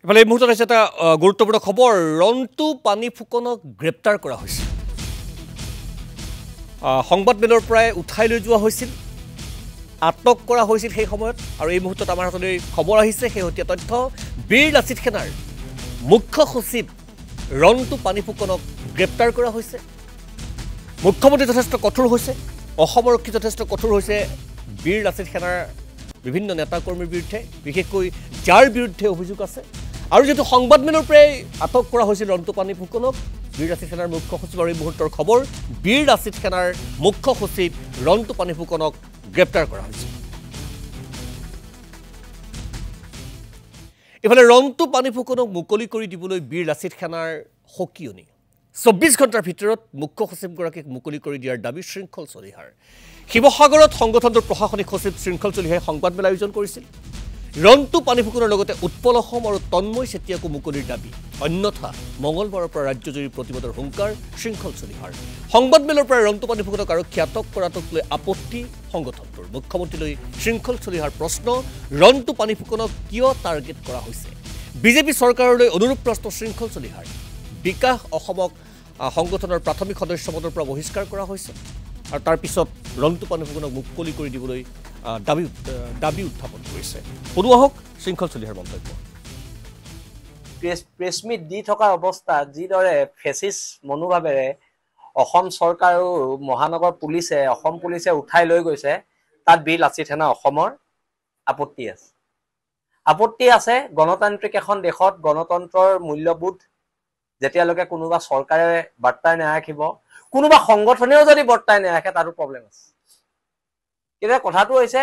ইফালে এই মুহূৰ্তত আছে এটা গুৰুত্বপূৰ্ণ খবৰ ৰন্তু পানী ফুকনক গ্ৰেপ্তাৰ কৰা হৈছে সংবাদমেলৰ পৰাই উঠাই লৈ যোৱা হৈছিল আটক কৰা হৈছিল সেই সময়ত আৰু এই মুহূৰ্তত আমাৰ হাতলৈ খবৰ আহিছে শেহতীয়া তথ্য বীৰ লাচিত সেনাৰ মুখ্য সচিব ৰন্তু পানী ফুকনক গ্ৰেপ্তাৰ কৰা হৈছে মুখ্যমন্ত্ৰী যথেষ্ট কঠোৰ হৈছে অসমৰ ৰক্ষী যথেষ্ট কঠোৰ হৈছে বীৰ লাচিত সেনাৰ বিভিন্ন নেতা কৰ্মীৰ বিৰুদ্ধে বিশেষকৈ যাৰ বিৰুদ্ধে অভিযোগ আছে আৰু যেটো সংবাদমেলৰ পৰাই আটক কৰা হৈছিল ৰন্তু পানী ফুকনক বীৰ লাচিত সেনাৰ মুখ্য সচিব আৰু এই মুহূৰ্তৰ খবৰ বীৰ লাচিত সেনাৰ মুখ্য সচিব ৰন্তু পানী ফুকনক গ্ৰেপ্তাৰ কৰা হৈছে ইফালে ৰন্তু পানী ফুকনক মুকলি কৰি দিবলৈ বীৰ লাচিত সেনাৰ হকিয়নি 24 ঘণ্টাৰ ভিতৰত মুখ্য সচিবগৰাকীক মুকলি কৰি দিয়াৰ দাবী শৃংখল চলিহাৰ শিৱসাগৰত সংগঠনটোৰ প্ৰশাসনিক সচিব শৃংখল চলিহাই সংবাদমেল আয়োজন কৰিছিল ৰন্তু পানী ফুকনৰ লগতে উৎপল অসম আৰু তন্ময় চেতিয়াকো মুকলিৰ দাবী অন্যথা মঙলবাৰৰ পৰা ৰাজ্যজুৰি প্ৰতিবাদৰ হুংকাৰ শৃংখল চলিহাৰ সংবাদমেলৰ পৰা ৰন্তু পানী ফুকনক আৰক্ষী আটক কৰাটোক লৈ আপত্তি সংগঠনটোৰ মুখ্যমন্ত্ৰীলৈ শৃংখল চলিহাৰ প্ৰশ্ন ৰন্তু পানী ফুকনক কিয় টাৰ্গেট কৰা হৈছে বিজেপি চৰকাৰলৈ অনুৰূপ প্ৰশ্ন শৃংখল চলিহাৰ বিকাশ অসমক সংগঠনৰ প্ৰাথমিক সদস্য পদৰ পৰা বহিষ্কাৰ কৰা হৈছে আৰু তাৰ পিছত ৰন্তু পানী ফুকনক মুকলি কৰি দিবলৈ দাবী উত্থাপন কৰিছে পদুৱাহক শৃংখল চলিহাৰ মন্তব্য প্ৰেছমিট দি থকা অৱস্থা যিদৰে ফেচিছ মনোভাৱেৰে অসম চৰকাৰ আৰু মহানগৰ পুলিচে অসম পুলিচে উঠাই লৈ গৈছে তাত বীৰ লাচিত সেনা অসমৰ আপত্তি আছে গণতান্ত্ৰিক এখন দেশত গণতন্ত্ৰৰ মূল্যবোধ যেতিয়ালৈকে কোনোবা চৰকাৰে বাৰ্তাই নাৰাখিব কোনোবা সংগঠনেও যদি বাৰ্তাই নাৰাখে তাৰো প্ৰব্লেম আছে কিন্তু কথাটো হৈছে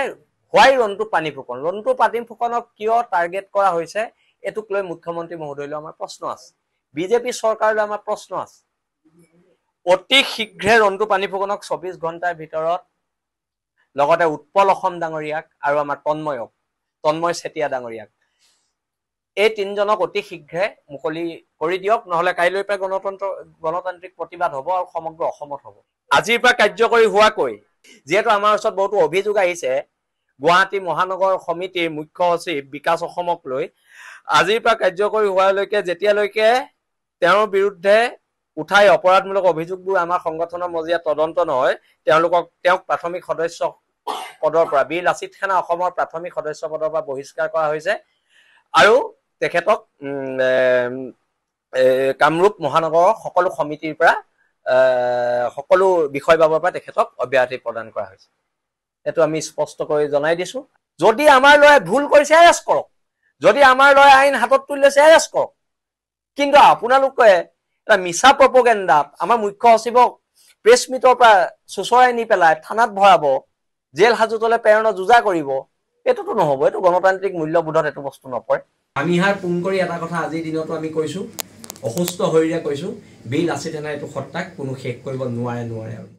হোৱাই ৰন্তু পানী ফুকনক কিয় টাৰ্গেট কৰা হৈছে এটুক লৈ মুখ্যমন্ত্ৰী মহোদয়লৈ আমাৰ প্ৰশ্ন আছে বিজেপি চৰকাৰলৈ আমাৰ প্ৰশ্ন আছে অতি শীঘ্ৰে ৰন্তু পানী ফুকনক 24 ঘণ্টাৰ ভিতৰত লগতে উৎপল অসম ডাঙৰীয়াক আৰু আমাৰ তন্ময় চেতিয়া ডাঙৰীয়াক এই তিনজনক অতি শীঘ্ৰে মুকলি কৰি দিয়ক নহলে কাইলৈ পৰা গণতান্ত্ৰিক প্ৰতিবাদ হ'ব আৰু সমগ্ৰ অসমত হ'ব আজিৰ পৰা কাৰ্যকৰী হোৱাকৈ যেহেতু আমাৰ ওচৰত বহুতো অভিযোগ আহিছে গুৱাহাটী মহানগৰ সমিতিৰ মুখ্য সচিব বিকাশ অসমক লৈ আজিৰ পৰা কাৰ্যকৰী হোৱালৈকে যেতিয়ালৈকে তেওঁৰ বিৰুদ্ধে উঠাই অপৰাধমূলক অভিযোগবোৰ আমাৰ সংগঠনৰ মজিয়াত তদন্ত নহয় তেওঁক প্ৰাথমিক সদস্য পদৰ পৰা বীৰ লাচিত সেনা অসমৰ প্ৰাথমিক সদস্য পদৰ পৰা বহিষ্কাৰ কৰা হৈছে আৰু তেখেতক কামৰূপ মহানগৰৰ সকলো সমিতিৰ পৰা সকলো বিষয়বাবৰ পৰা তেখেতক অব্যাহতি প্ৰদান কৰা হৈছে এটো আমি স্পষ্ট কৰি জনাই দিছো যদি আমাৰ লয় ভুল কৰিছে এৰেষ্ট কৰক যদি আমাৰ লয় আইন হাতত তুলিছে এৰেষ্ট কৰক কিন্তু আপোনালোকে এটা মিছা প্ৰপগেণ্ডাত আমাৰ মুখ্য সচিবক প্ৰেছ মিটৰ পৰা সুচৰাই নি পেলাই থানাত ভৰাব জেল হাজতলৈ প্ৰেৰণা যুজা কৰিব এটোতো নহব এটো গণতান্ত্ৰিক মূল্যবোধত এটো বস্তু নপৰে আমি হাৰ পুং কৰি এটা কথা আজিৰ দিনতো আমি কৈছো অসুস্থ হৈৰে কৈছো বীৰ লাচিত সেনাৰ এটো হত্যাক কোনো শেষ কৰিব নোৱাৰে আৰু